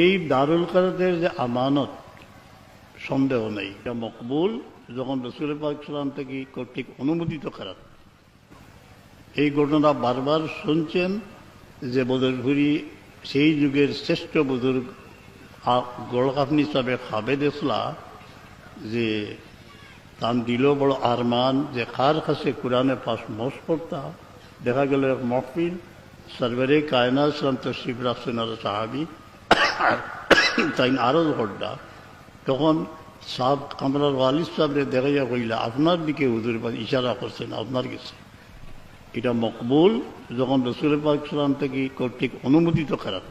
এই দারুল কারাতের যে আমানত সন্দেহ নেই, এটা মকবুল যখন রসুল পাক সাল্লাম থেকে কর্তৃক অনুমোদিত কারাত। এই ঘটনা বারবার শুনছেন যে বদরপুরি সেই যুগের শ্রেষ্ঠ বুজুর্গ গোলকাফনি সাহেব খাবেদ ইসলা যে তান দিল বড় আরমান যে কার কাছে কোরআনে পাশ মশ পড়তা। দেখা গেল এক মহফিল সরবরে কায়নাত সালাম তশরিফ রাখছেন আর সাহাবি তাই আরো ঘটনা। তখন সাহেব কামরার ওয়ালিদ সাহেবরে দেখাইয়া কইলা আপনার দিকে হুজুর পাক ইশারা করছেন আপনার কাছে। এটা মকবুল যখন রসুল পাক সাল্লাম থেকে কর্তৃক অনুমোদিত কারাত।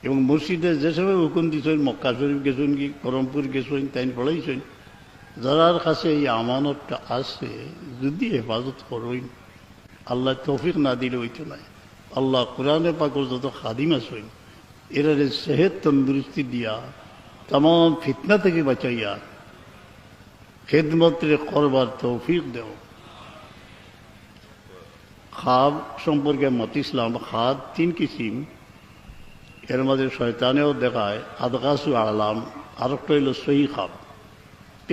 এবং মসজিদে যেসব হুকুম দিয়েছেন মক্কা শরীফ গেছেন কি করমপুর গেছেন তাই পড়াইছেন, যারার কাছে এই আমানতটা আছে যদি হেফাজত করবেন, আল্লাহ তৌফিক না দিলে হইতো নাই। আল্লাহ কোরআনে পাকের যত খাদিম আছেন এরা সেহেত তন্দুরুস্তি দিয়া তাম ফিতনা থেকে বাঁচাইয়া খেদমতে করবার তৌফিক দেও। খাব সম্পর্কে মত ইসলাম খাদ 3 কিসিম, এর মাঝে শয়তানেও দেখায় আদগাসু আলাম, আর একটা হইল সহি খাব।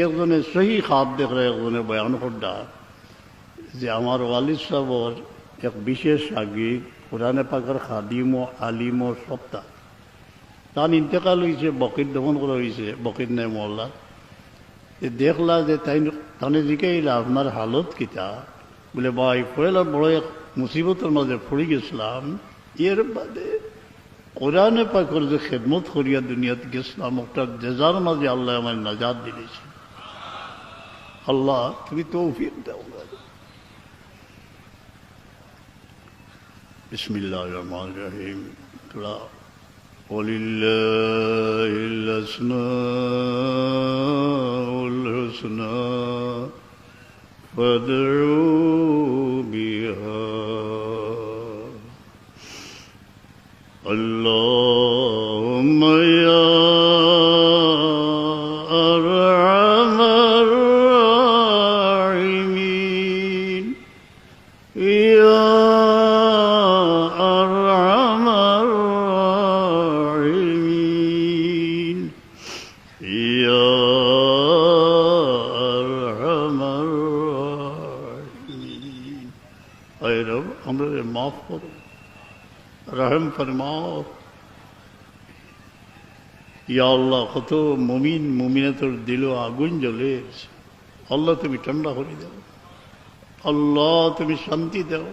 একজনে সহি খাব দেখলে একজনে বয়ান করডা যে আমার ওয়ালিদ সাহর এক বিশেষ আগিদ কোরআনে পাকের খাদিম ও আলিম ও সপ্তা তার ইন্তেকাল হয়েছে, বকির দমন করা হয়েছে বকির নাই মোল্লা। দেখলা যে তানে জিকাইলা আপনার হালত কিতা, বলে ভাই পয়লা বড় এক মুসিবতের মাঝে পড়ে গেছিলাম, এর বাদে কোরআনে পাকের যে খেদমত করিয়া দুনিয়াতে গেছিলাম একটা জেজার মাঝে আল্লাহ আমার নাজাত দিয়েছে। আল্লাহ তুমি তৌফিক দাও। বিসমিল্লাহির রহমানির রহিম। ওয়ালিল্লাহিল আসমাউল হুসনা ফাদউ বিহা আল্লাহুম্মা ইয়া আরহামার রাহিমিন ইয়া আরহামার রাহিমিন ইয়া আরহামার রাহিমিন। আয় রব আমরা মাফ করো, রহম ফরমাও। ইয়া আল্লাহ কত মুমিন মুমিনাতের দিল আগুন জ্বলে, আল্লাহ তুমি ঠান্ডা করে দাও, আল্লাহ তুমি শান্তি দাও।